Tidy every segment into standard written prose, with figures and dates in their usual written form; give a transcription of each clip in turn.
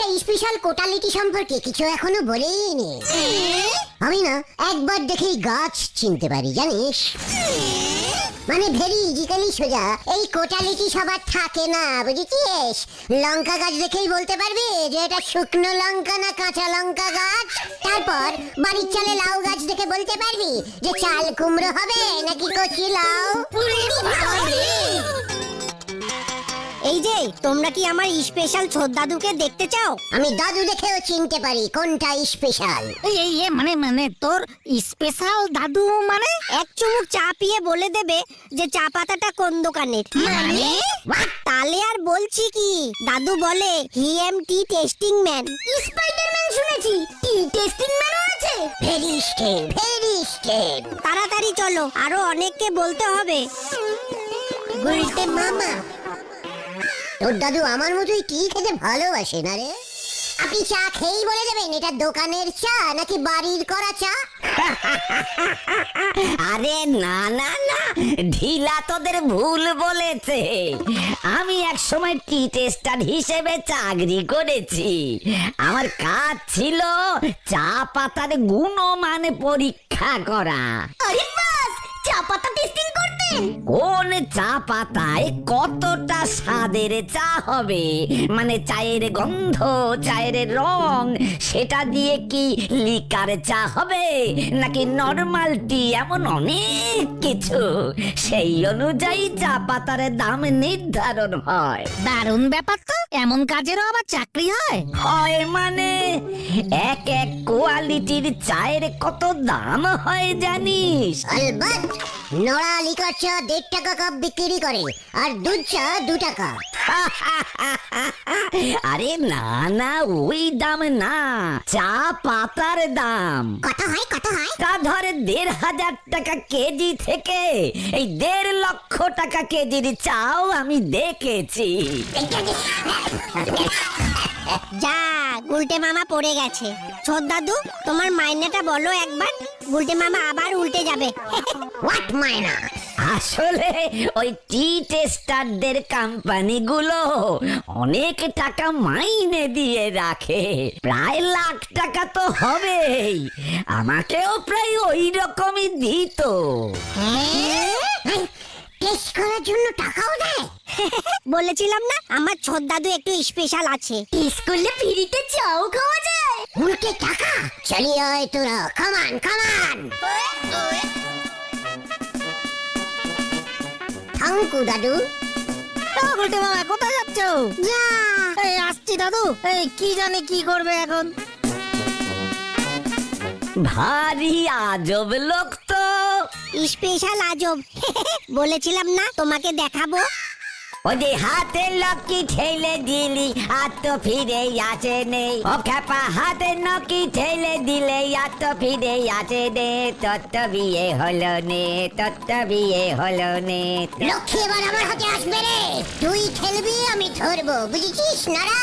একটা স্পেশাল কোটালিটি সম্পর্কে কিছু এখনো বলেইনি। আমি না একবার দেখেই গাছ চিনতে পারি জানিস, মানে ভেরি ইজিক্যালি সোজা। এই কোটালিটি সবার থাকে না, বুঝেছিস? লঙ্কা গাছ দেখেই বলতে পারবি যে এটা শুকনো লঙ্কা না কাঁচা লঙ্কা গাছ। তারপর বাড়ির চালে লাউ গাছ দেখে বলতে পারবি যে চাল কুমড়ো হবে নাকি কচি লাউ। এই যে তোমরা কি আমার স্পেশাল ছোট দাদুকে দেখতে চাও? আমি দাদু দেখেও চিনতে পারি কোনটা স্পেশাল। মানে তোর স্পেশাল দাদু মানে এক চুমুক চা পিয়ে বলে দেবে যে চা পাতাটা কোন দোকানের। মানে তাহলে আর বলছি কি, দাদু বলে he M T testing man. Spiderman শুনেছি, টি টেস্টিং ম্যানও আছে। Very stain, very stain. তাড়াতাড়ি চলো, আরো অনেককে বলতে হবে। গুলটে মামা, তোর দাদু আমার মতোই টি খেতে ভালোবাসে না রে? আপনি চা খেয়েই বলে দেবেন এটা দোকানের চা নাকি বাড়ির করা চা? আরে না না না, ঢিলা তোদের ভুল বলেছে। আমি এক সময় টি টেস্টার হিসেবে চাকরি করেছি। আমার কাজ ছিল চা পাতার গুণমান পরীক্ষা করা। আরে বাস, চা পাতা টেস্টিং করতেন? কোন চা পাতায় কতটা স্বাদের চা হবে, মানে চায়ের গন্ধ, চায়ের রং, সেটা দিয়ে কি লিকার চা হবে নাকি নরমাল টি, এমন অনেক কিছু। সেই অনুযায়ী চা পাতার দাম নির্ধারণ হয়। দারুণ ব্যাপার তো, এমন কাজেরও আবার চাকরি হয়? হয় মানে এক এক কোয়ালিটির চায়ের কত দাম হয় জানিস? আলবাত, নড়া লিকার চা 1.5 টাকা কাপ বিক্রি করে আর দুধ চা 2 টাকা। আরে না না, ওই দাম না, চা পাতার দাম। কত হয়, কত হয়? তা ধরে 1,500 টাকা কেজি থেকে এই 1.5 লক্ষ টাকা কেজির চাও আমি দেখেছি। যা, গুলটে মামা পড়ে গেছে। ছোট দাদু, তোমার মাইনেটা বলো একবার। গুলটে মামা আবার উল্টে যাবে। হোয়াট মাইনা? আসলে ওই টি টেস্টারদের কোম্পানিগুলো অনেক টাকা মাইনে দিয়ে রাখে, প্রায় লাখ টাকা তো হবেই। আমাকেও প্রায় ওই রকমই দিত। টেস্ট করার জন্য টাকাও দেয়? বলেছিলাম না আমার ছোট দাদু একটু স্পেশাল আছে। স্কুলে ফ্রিতে চাও খাওয়া যায়? উল্টে টাকা? চলিয়ে আয় তোরা, কামান কামান। থাঙ্কু দাদু। গুলটে মামা কোথায় যাচ্ছ? যা। এই আসছি দাদু। এই কি জানি কি করবে এখন। ভারী আজব লোক তো। স্পেশাল আজব। বলেছিলাম না তোমাকে দেখাবো। ওদের হাতে লকি ঠেলে দিলি আর তো ফিরে আসে নেই। ও খেপা হাতে নকি ঠেলে দিলে আর তো ফিরে আসে নে। তত্ত্ব বিয়ে হলো নে, তত্ত্ব বিয়ে হলো নে। লক্ষ্মী এবার আমার হাতে আসবে রে। তুই খেলবি, আমি ধরবো, বুঝেছিস নারা?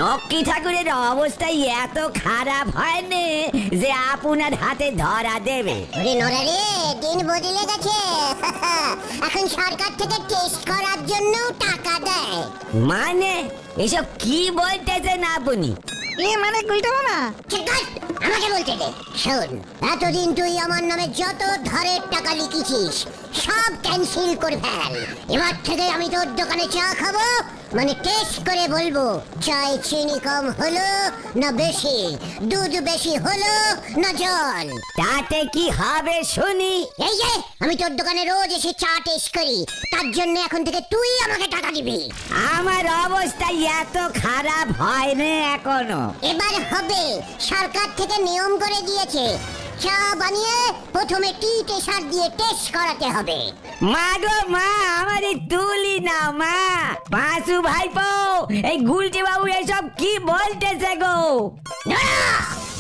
নকি ঠাকুরের অবস্থা এত খারাপ হয় নে যে আপনার হাতে ধরা দেবে। ওরে নরা রে, দিন বদলে গেছে। এখন সরকার থেকে টেস্ট করার জন্য টাকা দেয়। মানে এসব কি বলতেছেন আপনি? মানে গুলটে মামা, ঠিক আছে, আমাকে বলতে দে। শোন, এতদিন তুই আমার নামে যত ধারের টাকা লিখেছিস সব ক্যান্সেল করে ফেল। এবার থেকে আমি তোর দোকানে চা খাবো, মানে টেস্ট করে বলবো চায় চিনি কম হলো না বেশি, দুধ বেশি হলো না জল। তাতে কি হবে শুনি? এই যে আমি তোর দোকানে রোজ এসে চা টেস্ট করি, তার জন্য এখন থেকে তুই আমাকে টাকা দিবি। আমার অবস্থা এত খারাপ হয় না এখনো। এবার হবে, সরকার থেকে নিয়ম করে দিয়েছে চা বানিয়ে প্রথমে টি টেস্টার দিয়ে টেস্ট করাতে হবে। মা গো মা, আমারে তুলি না মা। পাঁচু ভাইপো, এই গুলটি বাবু এসব কি বলতেছে গো?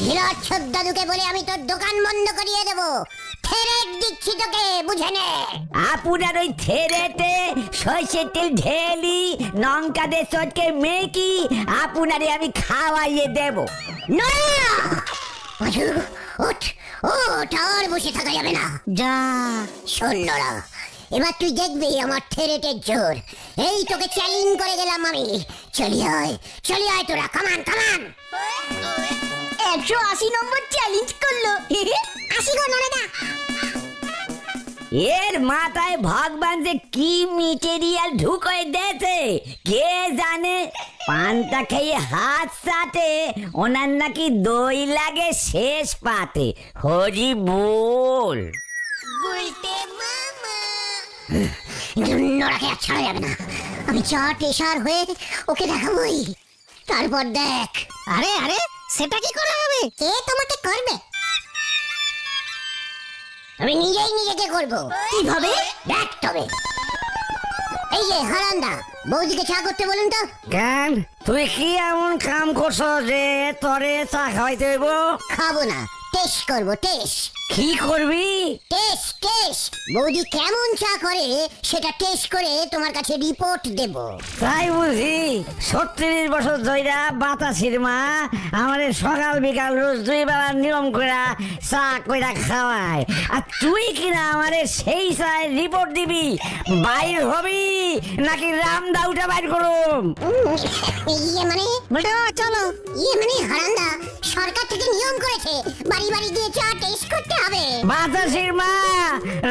হিরার দাদুকে বলে আমি তোর দোকান বন্ধ করিয়ে দেবো। থেরেট দিচ্ছি তোকে, বুঝে নে। আপনার ওই থেরেতে সরষের তেল ঢেলি লঙ্কা দিয়ে চটকে মেকি আপনারে আমি খাওয়াইয়ে দেব। না পাঁচু, ওঠ ওঠ, আর বসে থাকা যাবে না। যা। শোন নরা, এবার তুই দেখবি আমার থেরেটের জোর। এই তোকে চ্যালেঞ্জ করে গেলাম আমি, চলি আয় তোরা, কামান কামান। 180 নম্বর চ্যালেঞ্জ করলো। আসি গো নরেদা। এর মাথায় ভগবান যে কি মেটেরিয়াল ঢুকোয় দিয়েছে কে জানে। পান্তা খেয়ে হাত চাটে, ওনার নাকি দই লাগে শেষ পাতে। হরি বল। নোরাকে আর ছাড়া যাবে না। আমি চা টেসার হয়ে ওকে দেখাবই। তারপর দেখ আরে আরে সেটা কি করে হবে? কে তোমাকে করবে। আমি নিজেই নিজেকে করব। কিভাবে? দেখ তবে। এই যে হারান্দা, বৌদিকে চা করতে বলুন তো। কেন তুই কি এমন কাম করছো যে তরে চা খাওয়াইতে হইব? খাবো না, টেস্ট করবো, টেস্ট। কি করবি? টেস্ট বৌদি কেমন চা করে সেটা টেস্ট করে তোমার কাছে রিপোর্ট দেব। তাই বুঝি 36 বছর ধইরা বাতাসির মা আমারে সকাল বিকাল রোজ 2 বেলা নিয়ম কইরা চা কইরা খাওয়ায়, আর তুই কিনা আমারে সেই চায়ের রিপোর্ট দিবি? বাইর হবি নাকি রামদা উঠা বাইর করুম? ইয়ে মানে বলতে মামা চলো। ইয়ে মানে হারান্দা, সরকার থেকে নিয়ম করেছে বাড়ি বাড়ি গিয়ে চা টেস্ট করতে হবে। বাতাসির মা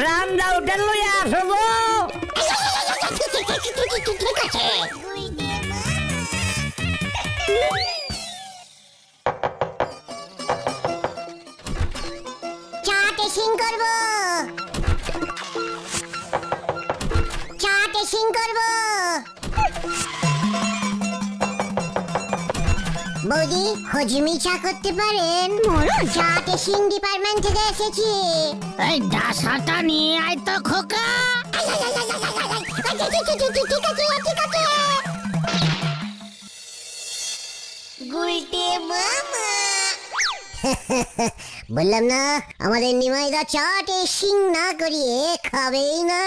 রামদা উঠা লইয়া আসো গো। ঠিক আছে। চা টেস্টিং করব, চা টেস্টিং করব। বৌদি হজমি চা করতে পারেন? চা টেস্টিং ডিপার্টমেন্ট থেকে এসেছি। এই ডাসাটা নিয়ে আয় তো খোকা। ঠিক আছে। বললাম না আমাদের নিমাইদা চা টেস্টিং না করিয়ে খাবেই না।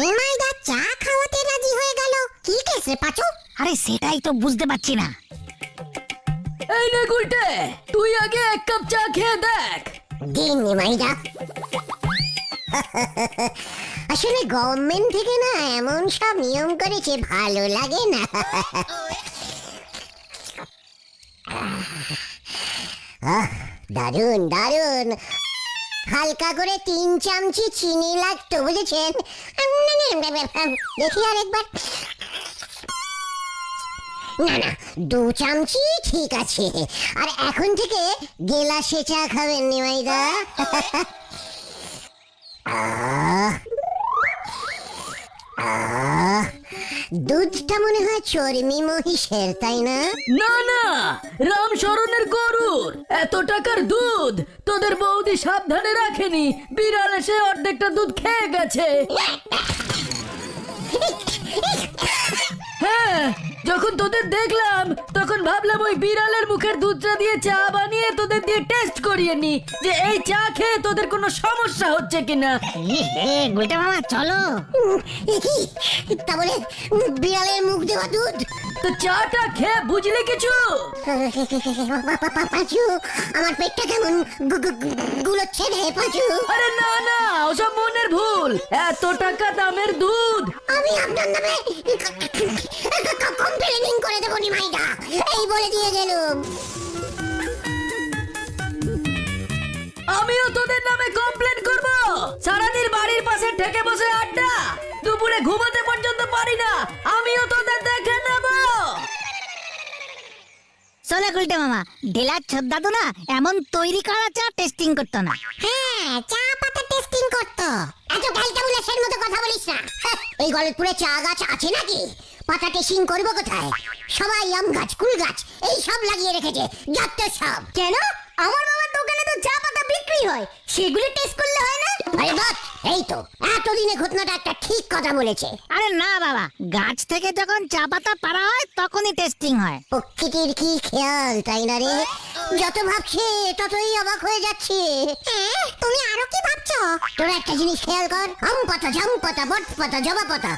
নিমাইদা চা খাওয়াতে রাজি হয়ে গেল, কি কেসে পাচু? আরে সেটাই তো বুঝতে পারছি না। এই নে গুলটে, তুই আগে 1 কাপ চা খেয়ে দেখ। দিন নিমাইদা। আসলে গভর্নমেন্ট থেকে না এমন সব নিয়ম করেছে, ভালো লাগে না। দারুন দারুন। হালকা করে 3 চামচি চিনি লাগতো, বুঝেছেন? দেখি আর একবার। না 2 চামচি ঠিক আছে। আর এখন থেকে গেলাসে চা খাবেন নিমাইদা। দুধটা মনে হয় চর্মি মহিষের, তাই না? না রামশরণের গরুর। এত টাকার দুধ তোদের বৌদি সাবধানে রাখেনি, বিড়াল এসে অর্ধেকটা দুধ খেয়ে গেছে। হ্যাঁ, যখন তোদের দেখলাম তখন ভাবলাম ওই বিড়ালের মুখের দুধটা দিয়ে চা বানিয়ে তোদের দিয়ে টেস্ট করিয়ে নি, যে এই চা খেয়ে তোদের কোনো সমস্যা হচ্ছে কিনা। গুলটে মামা চলো। তা বলে বিড়ালের মুখ দেওয়া দুধ? তো চাটা খেয়ে বুঝলি কিছু? পাঁচু, আমার পেটটা কেমন গুলোচ্ছে রে পাঁচু। আরে না ওসব মনের ভুল। এত টাকা দামের দুধ আমি আপনার নামে কমপ্লেনিং করে দেবো নিমাইদা, এই বলে দিয়ে গেলুম। আমিও তোদের নামে কমপ্লেন করব। সারাদিন বাড়ির পাশে ঠেকে বসে আড্ডা, দুপুরে ঘুমাতে পর্যন্ত পারি না, আমিও তোদের দেখে নেব। চলে গুলটে মামা, ঢেলার ছোদ্দাদু না এমন তৈরি করা চা টেস্টিং করতো না। হ্যাঁ, চা পাতা টেস্টিং করতো। এত ক্যালটাবুলাসের মতো কথা বলিস না। এই গলতপুরে চা গাছ আছে নাকি? পাতা টেস্টিং করবো কোথায়? সবাই আম গাছ, কুল গাছ এই সব লাগিয়ে রেখেছে, যত সব। কেন? আমার বাবার দোকানে তো চা পাতা বিক্রি হয়, সেগুলো টেস্ট করলে হয় না? আরে বাপ, এই তো এতদিনে ঘটনাটা একটা ঠিক কথা বলেছে। আরে না বাবা, গাছ থেকে যখন চা পাতা পাড়া হয় তখনই টেস্টিং হয়। প্রকৃতির কি খেয়াল, তাই না রে? যত ভাবছে ততই অবাক হয়ে যাচ্ছে। তুমি আরো কি ভাবছো? তোরা একটা জিনিস খেয়াল কর, আম পাতা, জাম পাতা, বট পাতা, জবা পাতা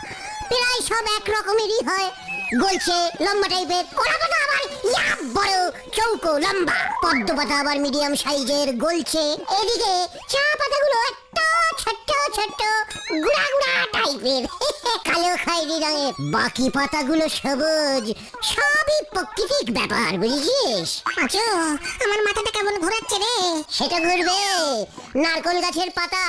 প্রায় সব এক রকমেরই হয়। গলছে, লম্বা টাইপের, কলা পাতা আবার ইয়া বড়, চৌকো লম্বা, পদ্ম পাতা আবার মিডিয়াম সাইজের, গলছে। এদিকে চা পাতাগুলো একটা ছোট্ট ছোট্ট গুড়া গুড়া টাইপের, কালো খয়েরি রঙের। বাকি পাতাগুলো সবুজ। সবই প্রাকৃতিক ব্যাপার, বুঝেছিস? আচ্ছা, আমার মাথাটা কেমন ঘোরাচ্ছে রে। সেটা ঘুরবে। নারকোল গাছের পাতা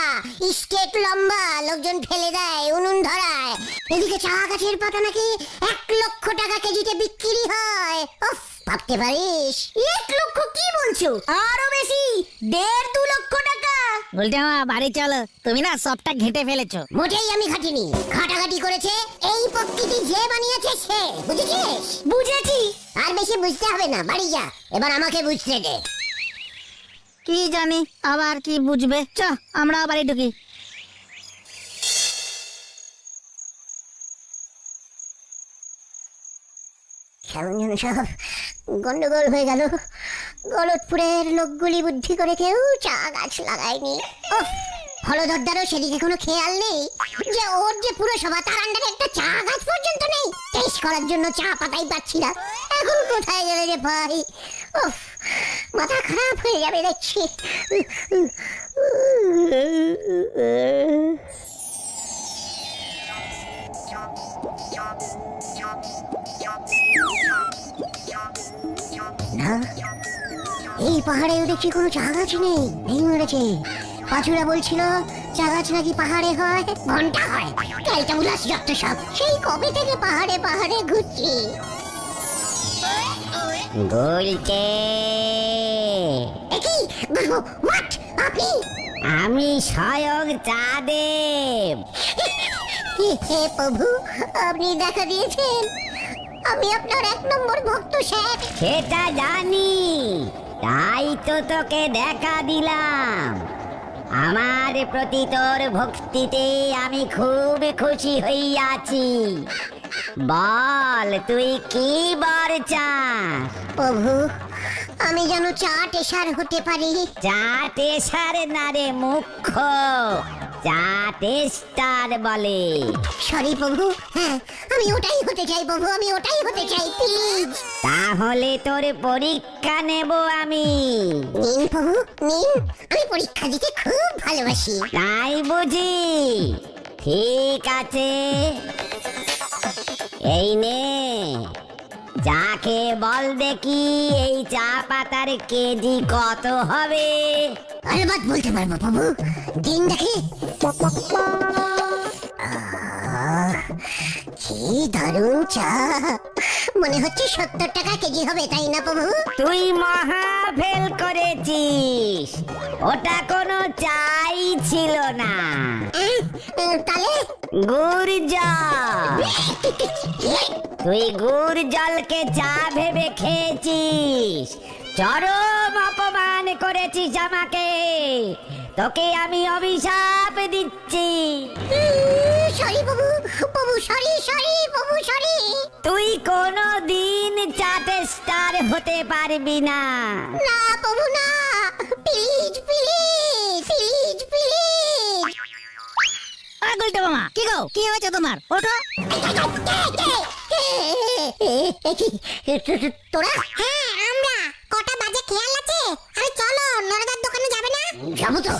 স্টেট লম্বা, লোকজন ফেলে দেয়, উনুন ধরায়। এদিকে চা গাছের পাতা নাকি 1,00,000 টাকা কেজিতে বিক্রি হয়। উফ, ভাবতে পারিস? 1,00,000 কি বলছো? আরো বেশি, 1.5-2 লক্ষ টাকা। গুলটে মামা বাড়ি চলো, তুমি না সবটা ঘেটে ফেলেছো। মোটেই আমি ঘাটিনি, ঘাটাঘাটি করেছে এই প্রকৃতি যে বানিয়েছে সে, বুঝেছিস? বুঝেছি। আর বেশি বুঝতে হবে না, বাড়ি যা, এবার আমাকে বুঝতে দে। কি জানি আবার কি বুঝবে। চ আমরা বাড়ি ঢুকি। কেমন যেন সব গন্ডগোল হয়ে গেল। গলতপুরের লোকগুলি বুদ্ধি করে কেউ চা গাছ লাগায়নি। উফ, হলদরদারও সেদিকে কোনো খেয়াল নেই যে ওর যে পুরসভা, তার আন্ডারে একটা চা গাছ পর্যন্ত নেই। টেস্ট করার জন্য চা পাতাই পাচ্ছি না। এখন কোথায় গেলে যে ভাই? উফ, মাথা খারাপ হয়ে যাবে দেখছি। না, এই পাহাড়েও দেখছি কোনো চা গাছ নেই। এই মরেছে। পাঁচুরা বলছিল চা গাছ নাকি পাহাড়ে হয়, ঘন্টা হয়। কালটা উল্লাস যত সব, সেই কবে থেকে পাহাড়ে পাহাড়ে ঘুরছি। গুলটে, একই হোয়াট? আপনি? আমি স্বয়ং চাঁদেব। হে প্রভু, আপনি দেখা দিয়েছেন। আমি আপনার 1 নম্বর ভক্ত স্যার। সেটা জানি, তাই তো তোকে দেখা দিলাম। আমার প্রতি তোর ভক্তিতে আমি খুব খুশি হইয়াছি। বল তুই কি বর চাস? প্রভু, আমি যেন চা টেসার হতে পারি। চা টেসার না রে মুখ্য, চা টেস্টার বলে। সরি প্রভু, হ্যাঁ আমি ওটাই হতে চাই প্রভু, আমি ওটাই হতে চাই, প্লিজ। তাহলে তোর পরীক্ষা নেব আমি। নিন প্রভু, নিন। আমি পরীক্ষা দিতে খুব ভালোবাসি। তাই বুঝি? ঠিক আছে, এই নে চাকে বল দেখি এই চা পাতার কেজি কত হবে। আলবাত বলতে পারবো প্রভু, দিন দেখি। কি দারুণ চা, মনে হচ্ছে 70 টাকা কেজি হবে, তাই না প্রভু? তুই মহা ফেল করেছিস, ওটা কোনো চাই ছিল না, তাহলে গুড় জল। তুই গুড় জলকে চা ভেবে খেয়েছিস, চরম অপমান করেছিস আমাকে। তোকে আমি অভিশাপ দিচ্ছি। সরি প্রভু, প্রভু সরি, সরি প্রভু সরি। তুই কোনো দিন চাটে স্টার হতে পারবি না। না প্রভু না, please please please please. Gulte মামা, কি গো, কি হয়েছে তোমার? ওঠো। তোরা? হ্যাঁ আমরা। কটা বাজে খেয়াল আছে? আরে চলো, নরদার দোকানে যাবে না? যাবো তো,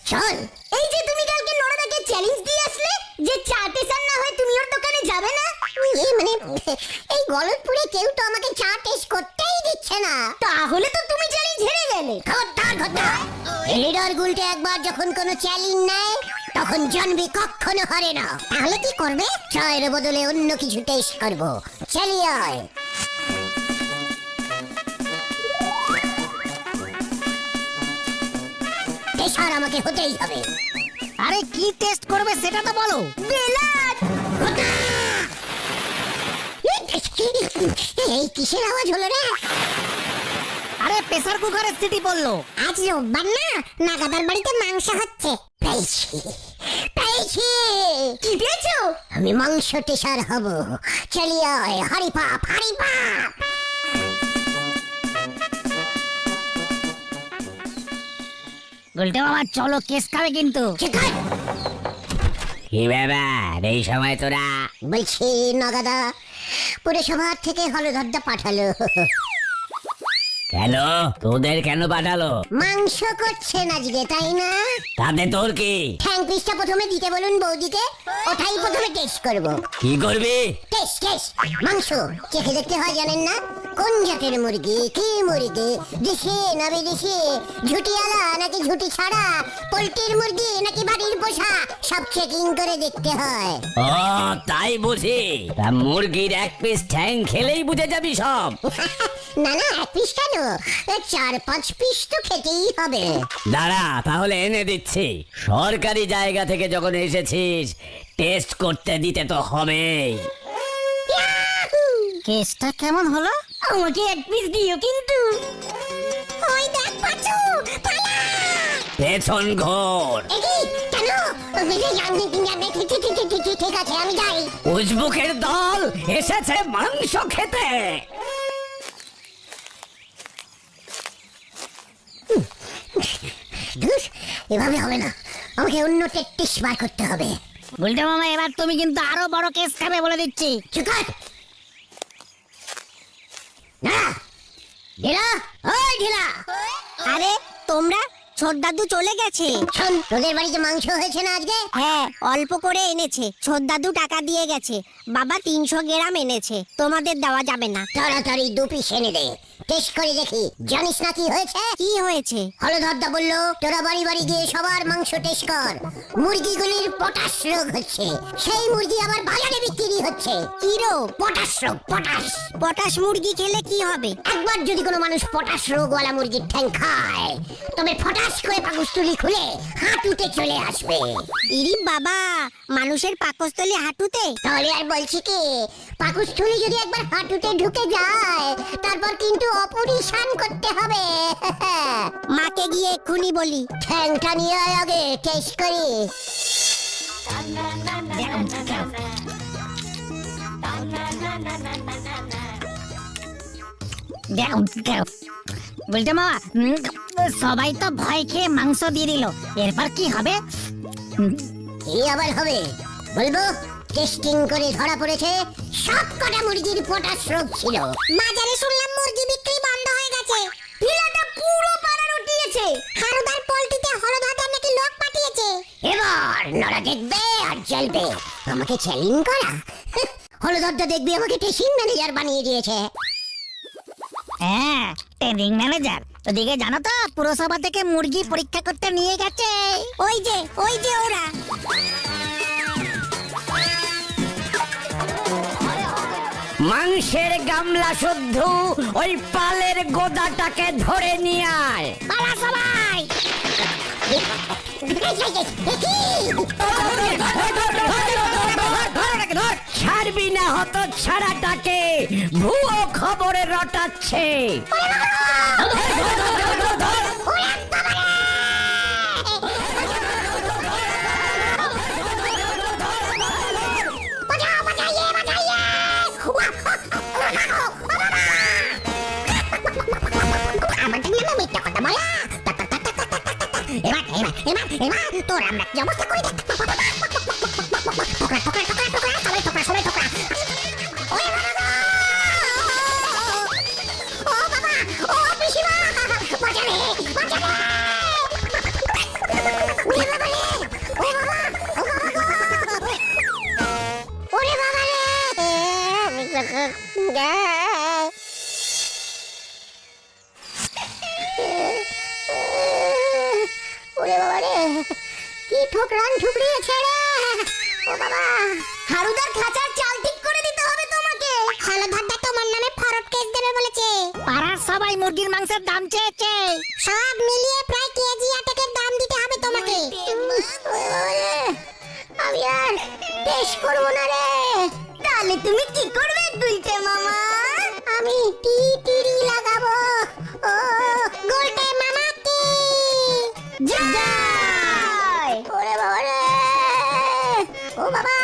চল। এই যে তুমি কালকে নরদাকে চ্যালেঞ্জ দিয়ে আসলে যে চা টেসার না হয় তুমি ওর দোকানে যাবে না। মানে এই গলতপুরে কেউ তো আমাকে চা টেস্ট করতেই দিচ্ছে না। তাহলে তো তুমি চ্যালেঞ্জ হেরে গেলে। খবরদার খবরদার, লিডার গুলটে একবার যখন কোনো চ্যালেঞ্জ নেয় তখন জানবি কখনো হারে না। তাহলে কি করবে? চায়ের বদলে অন্য কিছু টেস্ট করবো। চালিয়ে আয়। টেস্টার আমাকে হতেই হবে। আরে কি টেস্ট করবে সেটা তো বলো। বেলাট। এই কিসের আওয়াজ হলো রে? আরে প্রেসার কুকারের সিটি পড়লো। আজ রোববার না, নাগাদার বাড়িতে মাংস হচ্ছে। পেয়েছি পেয়েছি। কি পেয়েছো? আমি মাংস টেসার হব। চালিয়ে আয়, হারি পাপ হারি পাপ। গুলটে মামা চলো, কেস খাবে কিন্তু। কি ব্যাপার এই সময় তোরা? বলছি নগাদা, পুরসভার থেকে হলধরদা পাঠালো। কেন তোদের কেন পাঠালো? মাংস করছেন আজকে, তাই না? তাতে তোর কি? ঠ্যাং পিসটা প্রথমে দিতে বলুন বৌদিকে, ওটাই প্রথমে টেস্ট করব। কি করবি? টেস্ট টেস্ট মাংস চেখে দেখতে হয়, জানেন না? কোন জাতের মুরগি, কি মুরগি, দেশি না বিদেশি, ঝুটিওয়ালা নাকি ঝুটি ছাড়া, পোল্ট্রির মুরগি নাকি বাড়ির পোষা, সব চেকিং করে দেখতে হয়। ও তাই বুঝি। তা মুরগির এক পিস ঠ্যাং খেলেই বুঝে যাবি সব? না না, এক পিস কেন, 4-5 পিস তো খেতেই হবে। দাঁড়া তাহলে এনে দিচ্ছি। সরকারি জায়গা থেকে যখন এসেছিস টেস্ট করতে দিতে তো হবেই। কেসটা কেমন হলো? আমাকে এক পিস দিও কিন্তু। ওই দেখ পাচু, পালা। পেছন ঘোর। একি কেন? ঠিক আছে, আমি যাই। উজবুকের দল এসেছে মাংস খেতে। ধুস, এভাবে হবে না, আমাকে অন্য টেকটিক্স বার করতে হবে। গুলটে মামা এবার তুমি কিন্তু আরো বড় কেস খাবে বলে দিচ্ছি। চুপ কর। না ঢিলা, ওই ঢিলা, আরে তোমরা, ছোট দাদু চলে গেছে। শোন, তোদের বাড়িতে মাংস হয়েছে না আজকে? হ্যাঁ, অল্প করে এনেছে। ছোট দাদু টাকা দিয়ে গেছে। বাবা 300 গ্রাম এনেছে, তোমাদের দেওয়া যাবে না। তাড়াতাড়ি 2 পিস এনে দে, টেস্ট করে দেখি। জানিস না কি হয়েছে? কি হয়েছে? হলধরদা বললো তোরা বাড়ি বাড়ি গিয়ে সবার মাংস টেস্ট কর। মুরগিগুলির পটাশ রোগ হচ্ছে, সেই মুরগি আবার বাজারে বিক্রি হচ্ছে। কি রোগ? পটাশ রোগ, পটাশ। পটাশ মুরগি খেলে কি হবে? একবার যদি কোনো মানুষ পটাশ রোগওয়ালা মুরগির ঠ্যাং খায়, তবে ফটাস করে পাকস্থলী খুলে হাঁটুতে চলে আসবে। ইরি বাবা, মানুষের পাকস্থলী হাঁটুতে? তাহলে আর বলছি কি, পাকস্থলী যদি একবার হাঁটুতে ঢুকে যায়, তারপর কিন্তু অপারেশন করতে হবে। মাকে গিয়ে এক্ষুনি বলি। ঠ্যাংটা নিয়ে আয় আগে, টেস্ট করি। গুলটে মামা, সবাই তো ভয় খেয়ে মাংস দিয়ে দিল, এরপর কি হবে? কি আবার হবে বলবো? টেস্টিং করে ধরা পড়েছে সব কটা মুরগির পটাশ রোগ ছিল। বাজারে শুনলাম মুরগি বিক্রি বন্ধ হয়ে গেছে। ভিলাটা পুরো পাড়া উঠিয়েছে। হারুদার পোল্ট্রিতে হলধরদা নাকি লোক পাঠিয়েছে। এবার নড়া দেখবে আর জ্বলবে। আমাকে চ্যালেঞ্জ করা? হলধরদা দেখবি আমাকে টেস্টিং ম্যানেজার বানিয়ে দিয়েছে। হ্যাঁ, ট্রেনিং ম্যানেজার। ওদিকে জানো তো, পুরসভা থেকে মুরগি পরীক্ষা করতে নিয়ে গেছে। ওই যে ওরা। মাংসের গামলা শুদ্ধ ওই পালের গোদাটাকে ধরে নিয়ে আয়। পালা সবাই। ছাড়বি না হত ছাড়াটাকে, ভুয়ো খবরে রটাচ্ছে। এবার তোর আমরা কি অবস্থা করে দেখ। সবাই ঠোকরা। ও বাবা, ও পিসিমা, বাঁচালে, বাঁচালে। ওরে বাবা রে, ও বাবা, ও বাবা গো। ওরে বাবা রে। ওরে বাবা রে, কি ঠোকরান ঠুকরিয়েছে রে। ও বাবা, হারুদার খাঁচার চাল ঠিক করে দিতে হবে তোমাকে। হলধরদা তোমার নামে ফরড কেস দেবে বলেছে। পাড়ার সবাই মুরগির মাংসের দাম চেয়েছে। সব মিলিয়ে প্রায় কেজি 8 দাম দিতে হবে তোমাকে। আমি আর টেস্ট করবো না রে। তাহলে তুমি কি করবে গুলটে মামা? আমি টিটিরি লাগাবো। ও গুলটে মামা কি জয়। ওরে বাবা রে, ও বাবা।